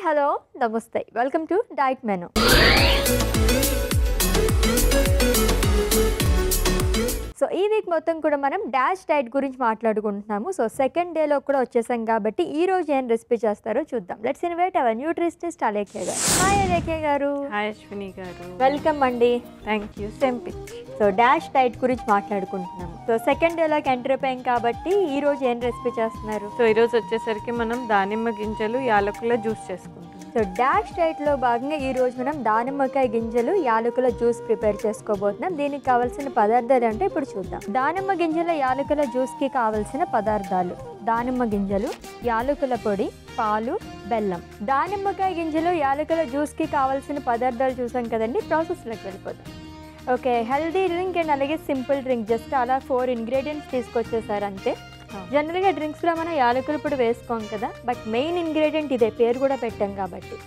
Hello నమస్తే welcome to diet menu. So ఈ week మొత్తం కూడా మనం డాష్ డైట్ గురించి మాట్లాడుకుంటున్నాము. సో సెకండ్ డేలో కూడా వచ్చేసాం కాబట్టి ఈ రోజు ఏం రెసిపీ చేస్తారో చూద్దాం. Let's invite our nutritionist Alekhya గారు. హాయ్ అలేఖ్య గారు. హాయ్ అశ్విని గారు. వెల్కమ్ అండి. Thank you. Same pitch. So dash diet గురించి మాట్లాడుకుంటున్నాము. సో సెకండ్ డేలోకి ఎంటర్ అయిపోయాం కాబట్టి ఈ రోజు ఏం రెసిపీ చేస్తున్నారు? సో ఈరోజు వచ్చేసరికి మనం దానిమ్మ గింజలు యాలకుల జ్యూస్ చేసుకుంటాం. సో డాష్ డైట్లో భాగంగా ఈ రోజు మనం దానిమ్మకాయ గింజలు యాలకుల జ్యూస్ ప్రిపేర్ చేసుకోబోతున్నాం. దీనికి కావాల్సిన పదార్థాలు అంటే ఇప్పుడు చూద్దాం. దానిమ్మ గింజల యాలకుల జ్యూస్కి కావాల్సిన పదార్థాలు: దానిమ్మ గింజలు, యాలకుల పొడి, పాలు, బెల్లం. దానిమ్మకాయ గింజలు యాలకుల జ్యూస్కి కావాల్సిన పదార్థాలు చూసాం కదండి. ప్రాసెస్లోకి వెళ్ళిపోతాం. ఓకే, హెల్దీ డ్రింక్ అండ్ అలాగే సింపుల్ డ్రింక్, జస్ట్ అలా 4 ఇంగ్రీడియంట్స్ తీసుకొచ్చేసారు అంతే. జనరల్గా డ్రింక్స్లో మనం యాలకుల పొడి వేసుకోం కదా, బట్ మెయిన్ ఇంగ్రీడియంట్ ఇదే, పేరు కూడా పెట్టాం కాబట్టి.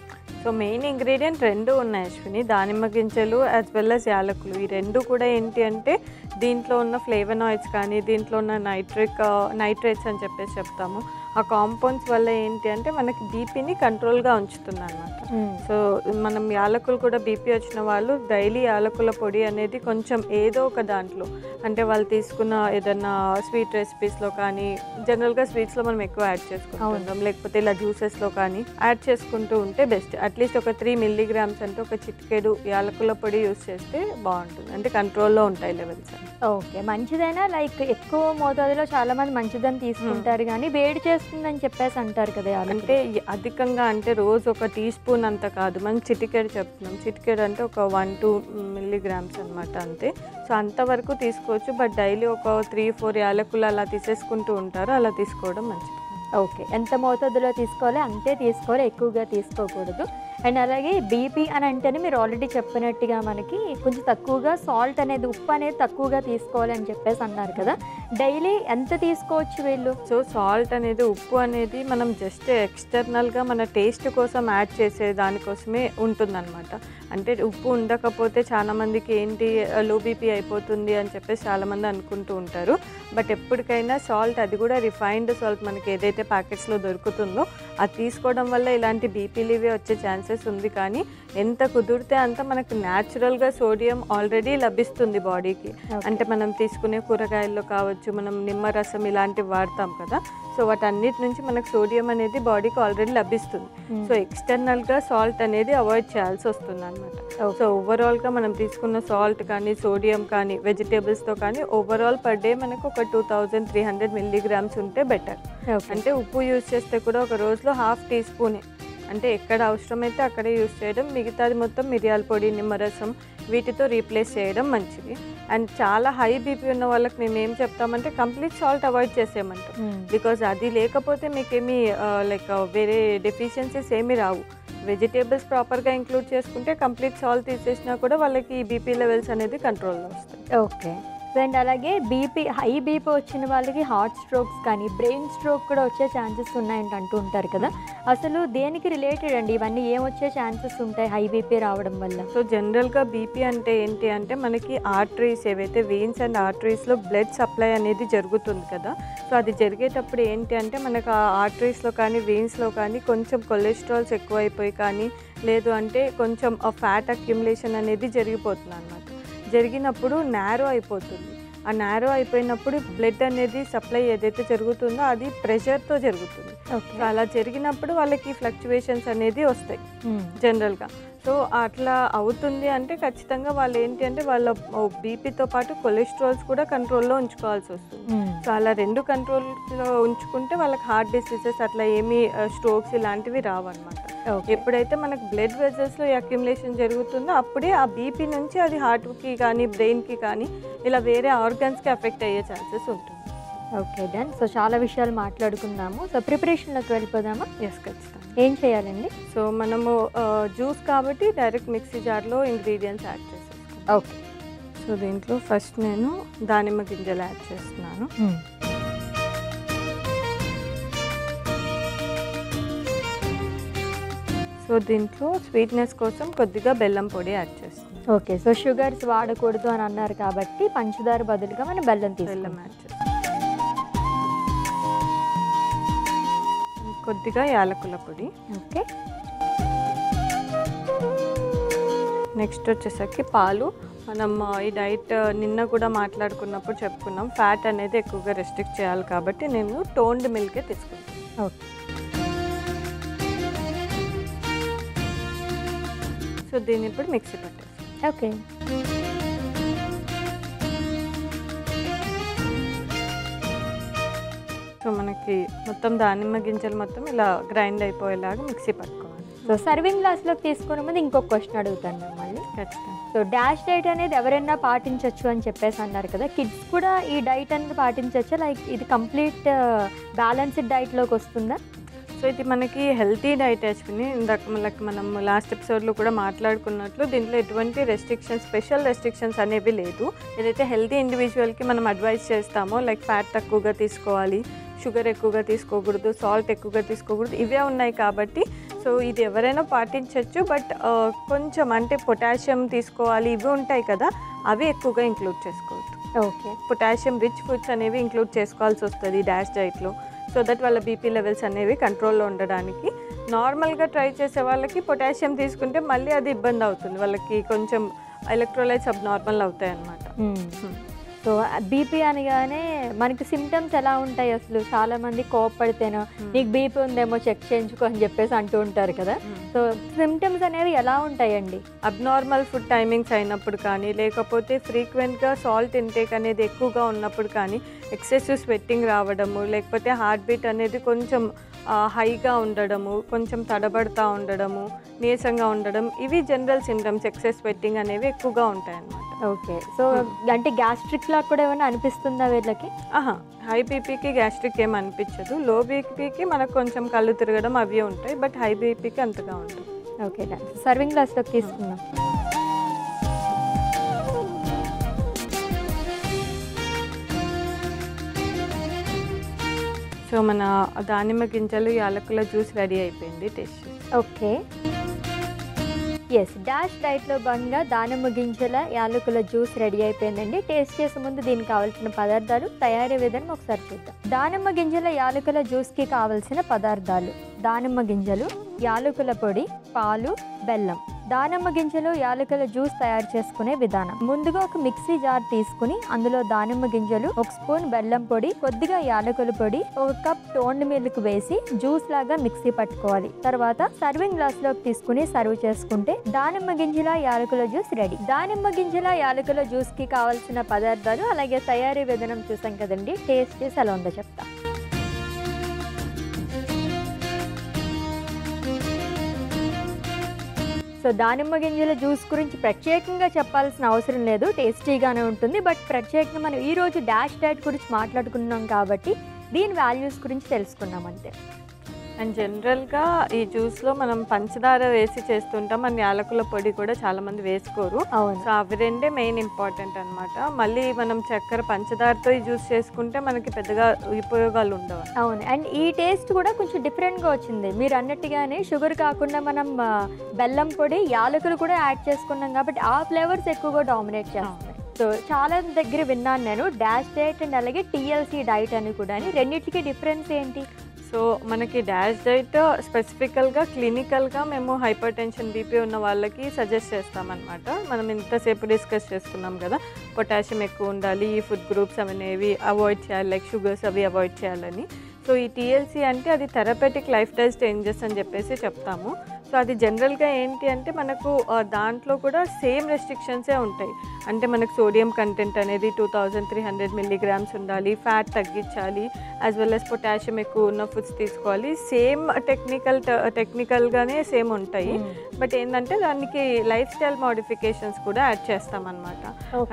సో మెయిన్ ఇంగ్రీడియంట్ రెండు ఉన్నాయి అశ్విని, దానిమ్మ గింజలు యాజ్ వెల్ యాజ్ యాలకులు. ఈ రెండు కూడా ఏంటి అంటే దీంట్లో ఉన్న ఫ్లేవనాయిడ్స్ కానీ దీంట్లో ఉన్న నైట్రేట్స్ అని చెప్పేసి చెప్తాము. ఆ కాంపౌండ్స్ వల్ల ఏంటి అంటే మనకి బీపీని కంట్రోల్గా ఉంచుతుంది అన్నమాట. సో మనం యాలకులు కూడా బీపీ వచ్చిన వాళ్ళు డైలీ యాలకుల పొడి అనేది కొంచెం ఏదో ఒక దాంట్లో, అంటే వాళ్ళు తీసుకున్న ఏదన్నా స్వీట్ రెసిపీస్లో కానీ, జనరల్గా స్వీట్స్లో మనం ఎక్కువ యాడ్ చేసుకుంటాం, లేకపోతే ఇలా జ్యూసెస్లో కానీ యాడ్ చేసుకుంటూ ఉంటే బెస్ట్. అట్లీస్ట్ ఒక 3 milligrams అంటే ఒక చిటికెడు యాలకుల పొడి యూస్ చేస్తే బాగుంటుంది, అంటే కంట్రోల్లో ఉంటాయి లెవెల్స్. ఓకే, మంచిదైనా లైక్ ఎక్కువ మోతాదులో చాలా మంది మంచిదని తీసుకుంటారు కానీ వేడి చేస్తుందని చెప్పేసి అంటారు కదా. అంటే అధికంగా అంటే రోజు ఒక టీ స్పూన్ అంత కాదు, మనం చిటికెడు చెప్తున్నాం. చిటికెడు అంటే ఒక 1-2 milligrams అనమాట, అంతే. సో అంతవరకు తీసుకోవచ్చు, బట్ డైలీ ఒక 3-4 యాలకులు అలా తీసేసుకుంటూ ఉంటారు, అలా తీసుకోవడం మంచిది. ఓకే, ఎంత మోతాదులో తీసుకోవాలి అంతే తీసుకోవాలి, ఎక్కువగా తీసుకోకూడదు. అండ్ అలాగే బీపీ అని అంటేనే మీరు ఆల్రెడీ చెప్పినట్టుగా మనకి కొంచెం తక్కువగా సాల్ట్ అనేది, ఉప్పు అనేది తక్కువగా తీసుకోవాలి అని చెప్పేసి అన్నారు కదా. డైలీ ఎంత తీసుకోవచ్చు వీళ్ళు? సో సాల్ట్ అనేది, ఉప్పు అనేది మనం జస్ట్ ఎక్స్టర్నల్గా మన టేస్ట్ కోసం యాడ్ చేసే దానికోసమే ఉంటుందన్నమాట. అంటే ఉప్పు ఉండకపోతే చాలామందికి ఏంటి లో బీపీ అయిపోతుంది అని చెప్పేసి చాలామంది అనుకుంటూ ఉంటారు. బట్ ఎప్పటికైనా సాల్ట్, అది కూడా రిఫైన్డ్ సాల్ట్ మనకి ఏదైతే ప్యాకెట్స్లో దొరుకుతుందో అది తీసుకోవడం వల్ల ఇలాంటి బీపీలు ఇవి వచ్చే ఛాన్సెస్ ఉంది. కానీ ఎంత కుదిరితే అంత మనకు న్యాచురల్గా సోడియం ఆల్రెడీ లభిస్తుంది బాడీకి. అంటే మనం తీసుకునే కూరగాయల్లో కావచ్చు, మనం నిమ్మరసం ఇలాంటివి వాడతాం కదా, సో వాటన్నిటి నుంచి మనకు సోడియం అనేది బాడీకి ఆల్రెడీ లభిస్తుంది. సో ఎక్స్టర్నల్గా సాల్ట్ అనేది అవాయిడ్ చేయాల్సి వస్తుంది అనమాట. సో ఓవరాల్గా మనం తీసుకున్న సాల్ట్ కానీ, సోడియం కానీ, వెజిటేబుల్స్తో కానీ ఓవరాల్ పర్ డే మనకు ఒక 2300 milligrams ఉంటే బెటర్. అంటే ఉప్పు యూజ్ చేస్తే కూడా ఒక రోజులో 1/2 teaspoon, అంటే ఎక్కడ అవసరమైతే అక్కడే యూజ్ చేయడం, మిగతాది మొత్తం మిరియాల పొడి, నిమ్మరసం వీటితో రీప్లేస్ చేయడం మంచిది. అండ్ చాలా హై బీపీ ఉన్న వాళ్ళకి మేము ఏం చెప్తామంటే కంప్లీట్ సాల్ట్ అవాయిడ్ చేసేయమంటాం. బికాజ్ అది లేకపోతే మీకేమీ లైక్ వేరే డెఫిషియన్సీస్ ఏమీ రావు. వెజిటేబుల్స్ ప్రాపర్గా ఇంక్లూడ్ చేసుకుంటే కంప్లీట్ సాల్ట్ తీసేసినా కూడా వాళ్ళకి ఈ బీపీ లెవెల్స్ అనేది కంట్రోల్లో వస్తాయి. ఓకే, అండ్ అలాగే బీపీ, హై బీపీ వచ్చిన వాళ్ళకి హార్ట్ స్ట్రోక్స్ కానీ బ్రెయిన్ స్ట్రోక్ కూడా వచ్చే ఛాన్సెస్ ఉన్నాయంట అంటూ ఉంటారు కదా. అసలు దేనికి రిలేటెడ్ అండి ఇవన్నీ? ఏం వచ్చే ఛాన్సెస్ ఉంటాయి హై బీపీ రావడం వల్ల? సో జనరల్గా బీపీ అంటే ఏంటి అంటే మనకి ఆర్టరీస్, ఏవైతే వెయిన్స్ అండ్ ఆర్టరీస్లో బ్లడ్ సప్లై అనేది జరుగుతుంది కదా. సో అది జరిగేటప్పుడు ఏంటి అంటే మనకు ఆ ఆర్టరీస్లో కానీ వెయిన్స్లో కానీ కొంచెం కొలెస్ట్రాల్స్ ఎక్కువైపోయి కానీ, లేదు అంటే కొంచెం ఫ్యాట్ అక్యుములేషన్ అనేది జరిగిపోతుంది అన్నమాట. జరిగినప్పుడు నారో అయిపోతుంది. ఆ నారో అయిపోయినప్పుడు బ్లడ్ అనేది సప్లై ఏదైతే జరుగుతుందో అది ప్రెషర్తో జరుగుతుంది. అలా జరిగినప్పుడు వాళ్ళకి ఫ్లక్చువేషన్స్ అనేది వస్తాయి జనరల్గా. సో అట్లా అవుతుంది అంటే ఖచ్చితంగా వాళ్ళు ఏంటి అంటే వాళ్ళ బీపీతో పాటు కొలెస్ట్రాల్స్ కూడా కంట్రోల్లో ఉంచుకోవాల్సి వస్తుంది. సో అలా రెండు కంట్రోల్లో ఉంచుకుంటే వాళ్ళకి హార్ట్ డిసీజెస్ అట్లా ఏమీ స్ట్రోక్స్ ఇలాంటివి రావన్నమాట. ఎప్పుడైతే మనకు బ్లడ్ వెజల్స్లో అక్యుములేషన్ జరుగుతుందో అప్పుడే ఆ బీపీ నుంచి అది హార్ట్కి కానీ బ్రెయిన్కి కానీ ఇలా వేరే ఆర్గన్స్కి ఎఫెక్ట్ అయ్యే ఛాన్సెస్ ఉంటుంది. Okay done. సో చాలా విషయాలు మాట్లాడుకున్నాము. సో ప్రిపరేషన్లోకి వెళ్ళిపోదామా? ఎస్, ఖచ్చితంగా. ఏం చేయాలండి? సో మనము జ్యూస్ కాబట్టి డైరెక్ట్ మిక్సీ జార్లో ఇంగ్రీడియంట్స్ యాడ్ చేసేస్తాం. ఓకే, సో దీంట్లో ఫస్ట్ నేను దానిమ్మ గింజలు యాడ్ చేస్తున్నాను. సో దీంట్లో స్వీట్నెస్ కోసం కొద్దిగా బెల్లం పొడి యాడ్ చేస్తాం. ఓకే, సో షుగర్స్ వాడకూడదు అని అన్నారు కాబట్టి పంచదార బదులుగా మనం బెల్లం బెల్లం యాడ్ చేస్తాం. కొద్దిగా యాలకుల పొడి. ఓకే, నెక్స్ట్ వచ్చేసరికి పాలు. మనం ఈ డైట్ నిన్న కూడా మాట్లాడుకున్నప్పుడు చెప్పుకున్నాం, ఫ్యాట్ అనేది ఎక్కువగా రెస్ట్రిక్ట్ చేయాలి కాబట్టి నేను టోన్డ్ మిల్కే తీసుకుంటాను. ఓకే, సో దీన్ని ఇప్పుడు మిక్సీ పట్టేస్తాం. ఓకే, సో మనకి మొత్తం దానిమ్మ గింజలు మొత్తం ఇలా గ్రైండ్ అయిపోయేలాగా మిక్సీ పట్టుకోవాలి. సో సర్వింగ్ గ్లాస్లోకి తీసుకునే ముందు ఇంకొక క్వశ్చన్ అడుగుతాను మిమ్మల్ని. ఖచ్చితంగా. సో డాష్ డైట్ అనేది ఎవరైనా పాటించవచ్చు అని చెప్పేసి అన్నారు కదా, కిడ్స్ కూడా ఈ డైట్ అనేది పాటించవచ్చా? లైక్ ఇది కంప్లీట్ బ్యాలెన్స్డ్ డైట్లోకి వస్తుందా? సో ఇది మనకి హెల్తీ డైట్ యాక్చువల్లీ. ఇందాక మనం లాస్ట్ ఎపిసోడ్లో కూడా మాట్లాడుకున్నట్లు దీంట్లో ఎటువంటి రెస్ట్రిక్షన్స్, స్పెషల్ రెస్ట్రిక్షన్స్ అనేవి లేదు. ఏదైతే హెల్తీ ఇండివిజువల్కి మనం అడ్వైస్ చేస్తామో లైక్ ఫ్యాట్ తక్కువగా తీసుకోవాలి, షుగర్ ఎక్కువగా తీసుకోకూడదు, సాల్ట్ ఎక్కువగా తీసుకోకూడదు, ఇవే ఉన్నాయి కాబట్టి సో ఇది ఎవరైనా పాటించవచ్చు. బట్ కొంచెం అంటే పొటాషియం తీసుకోవాలి ఇవి ఉంటాయి కదా, అవి ఎక్కువగా ఇంక్లూడ్ చేసుకోవద్దు. ఓకే, పొటాషియం రిచ్ ఫుడ్స్ అనేవి ఇంక్లూడ్ చేసుకోవాల్సి వస్తుంది డాష్ డైట్లో, సో దట్ వాళ్ళ బీపీ లెవెల్స్ అనేవి కంట్రోల్లో ఉండడానికి. నార్మల్గా ట్రై చేసే వాళ్ళకి పొటాషియం తీసుకుంటే మళ్ళీ అది ఇబ్బంది అవుతుంది, వాళ్ళకి కొంచెం ఎలక్ట్రోలైట్స్ అబ్నార్మల్ అవుతాయి అన్నమాట. సో బీపీ అనగానే మనకి సిమ్టమ్స్ ఎలా ఉంటాయి అసలు? చాలా మంది కోప్పడితేనో నీకు బీపీ ఉందేమో చెక్ చేయించుకో అని చెప్పేసి అంటూ ఉంటారు కదా. సో సిమ్టమ్స్ అనేవి ఎలా ఉంటాయండి? అబ్నార్మల్ ఫుడ్ టైమింగ్స్ అయినప్పుడు కానీ, లేకపోతే ఫ్రీక్వెంట్గా సాల్ట్ ఇంటేక్ అనేది ఎక్కువగా ఉన్నప్పుడు కానీ, ఎక్సెసివ్ స్వెట్టింగ్ రావడము, లేకపోతే హార్ట్ బీట్ అనేది కొంచెం హైగా ఉండడము, కొంచెం తడబడతా ఉండడము, నీరసంగా ఉండడం, ఇవి జనరల్ సిమ్టమ్స్. ఎక్సెస్ స్వెట్టింగ్ అనేవి ఎక్కువగా ఉంటాయి అన్నమాట. ఓకే, సో అంటే గ్యాస్ట్రిక్ లా కూడా ఏమైనా అనిపిస్తుందా వీళ్ళకి? హై బీపీకి గ్యాస్ట్రిక్ ఏమి అనిపించదు. లో బీపీకి మనకు కొంచెం కళ్ళు తిరగడం అవి ఉంటాయి, బట్ హై బీపీకి అంతగా ఉంటుంది. ఓకే, సర్వింగ్ గ్లాస్లోకి తీసుకుందాం. సో మన దానిమ్మ గింజలు యాలకుల జ్యూస్ రెడీ అయిపోయింది. టేస్ట్. ఓకే, ఎస్, డాష్ డైట్లో భాగంగా దానిమ్మ గింజల యాలకుల జ్యూస్ రెడీ అయిపోయిందండి. టేస్ట్ చేసే ముందు దీనికి కావాల్సిన పదార్థాలు, తయారీ విధానం ఒకసారి చూద్దాం. దానిమ్మ గింజల యాలకుల జ్యూస్కి కావలసిన పదార్థాలు: దానిమ్మ గింజలు, యాలకుల పొడి, పాలు, బెల్లం. దానిమ్మ గింజలు యాలకుల జ్యూస్ తయారు చేసుకునే విధానం: ముందుగా ఒక మిక్సీ జార్ తీసుకుని అందులో దానిమ్మ గింజలు, 1 స్పూన్ బెల్లం పొడి, కొద్దిగా యాలకుల పొడి, 1 కప్ టోన్డ్ మిల్క్ వేసి జ్యూస్ లాగా మిక్సీ పట్టుకోవాలి. తర్వాత సర్వింగ్ గ్లాస్ లోకి తీసుకుని సర్వ్ చేసుకుంటే దానిమ్మ గింజల యాలకుల జ్యూస్ రెడీ. దానిమ్మ గింజల యాలకుల జ్యూస్ కి కావాల్సిన పదార్థాలు అలాగే తయారీ విధానం చూసాం కదండి. టేస్ట్ చేసి ఎలా ఉందో చెప్తా. సో దానిమ్మ గింజల జ్యూస్ గురించి ప్రత్యేకంగా చెప్పాల్సిన అవసరం లేదు, టేస్టీగానే ఉంటుంది. బట్ ప్రత్యేకంగా మనం ఈరోజు డాష్ డైట్ గురించి మాట్లాడుకున్నాం కాబట్టి దీని వాల్యూస్ గురించి తెలుసుకున్నాం అంతే. అండ్ జనరల్గా ఈ జ్యూస్లో మనం పంచదార వేసి చేస్తుంటాం, అండ్ యాలకుల పొడి కూడా చాలామంది వేసుకోరు. అవును, సో అవి రెండే మెయిన్ ఇంపార్టెంట్ అనమాట. మళ్ళీ మనం చక్కెర పంచదారతో ఈ జ్యూస్ చేసుకుంటే మనకి పెద్దగా ఉపయోగాలు ఉండవు. అవును, అండ్ ఈ టేస్ట్ కూడా కొంచెం డిఫరెంట్గా వచ్చింది. మీరు అన్నట్టుగానే షుగర్ కాకుండా మనం బెల్లం పొడి, యాలకులు కూడా యాడ్ చేసుకున్నాం కాబట్టి ఆ ఫ్లేవర్స్ ఎక్కువగా డామినేట్ చేస్తాయి. సో చాలా దగ్గర విన్నాను నేను డాష్ డైట్ అండ్ అలాగే టీఎల్సీ డైట్ అని కూడా. రెండింటికి డిఫరెన్స్ ఏంటి? సో మనకి డాష్ డైట్ స్పెసిఫికల్గా క్లినికల్గా మేము హైపర్ టెన్షన్ బీపీ ఉన్న వాళ్ళకి సజెస్ట్ చేస్తామన్నమాట. మనం ఇంతసేపు డిస్కస్ చేసుకున్నాం కదా, పొటాషియం ఎక్కువ ఉండాలి, ఈ ఫుడ్ గ్రూప్స్ అనేవి అవాయిడ్ చేయాలి, లైక్ షుగర్స్ అవి అవాయిడ్ చేయాలని. సో ఈ టీఎల్సీ అంటే అది థెరపెటిక్ లైఫ్ స్టైల్ చేంజెస్ అని చెప్పేసి చెప్తాము. సో అది జనరల్గా ఏంటి అంటే మనకు దాంట్లో కూడా సేమ్ రెస్ట్రిక్షన్సే ఉంటాయి. అంటే మనకు సోడియం కంటెంట్ అనేది 2300 మిల్లీగ్రామ్స్ ఉండాలి, ఫ్యాట్ తగ్గించాలి, యాజ్ వెల్ యాజ్ పొటాషియం ఎక్కువ ఉన్న ఫుడ్స్ తీసుకోవాలి. సేమ్ టెక్నికల్గానే సేమ్ ఉంటాయి. బట్ ఏంటంటే దానికి లైఫ్ స్టైల్ మోడిఫికేషన్స్ కూడా యాడ్ చేస్తామన్నమాట.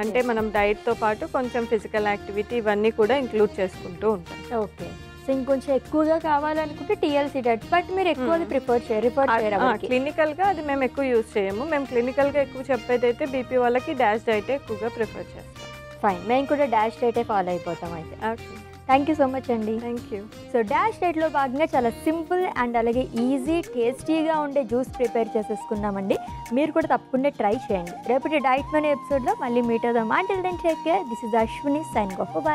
అంటే మనం డైట్తో పాటు కొంచెం ఫిజికల్ యాక్టివిటీ ఇవన్నీ కూడా ఇంక్లూడ్ చేసుకుంటూ ఉంటాం. ఓకే, సో ఇంకొంచెం ఎక్కువగా కావాలనుకుంటే టీఎల్సీ డైట్, బట్ మీరు ఎక్కువ ప్రిఫర్ చేయరు. క్లినికల్గా అది మేము ఎక్కువ యూజ్ చేయము. మేము క్లినికల్గా ఎక్కువ చెప్పేది అయితే బీపీ వాళ్ళకి డాష్ డైట్ ఎక్కువగా ప్రిఫర్ చేస్తాం. ఫైన్, మేము కూడా డాష్ డైటే ఫాలో అయిపోతాం అయితే. Okay, thank you so much అండి. Thank you. సో డాష్ డైట్లో భాగంగా చాలా సింపుల్ అండ్ అలాగే ఈజీ టేస్టీగా ఉండే జ్యూస్ ప్రిపేర్ చేసేసుకున్నామండి. మీరు కూడా తప్పకుండా ట్రై చేయండి. రేపటి డైట్ మెనూ ఎపిసోడ్లో మళ్ళీ మీట్ అవుదాం. Until then take care. This is Ashwini signing off. By.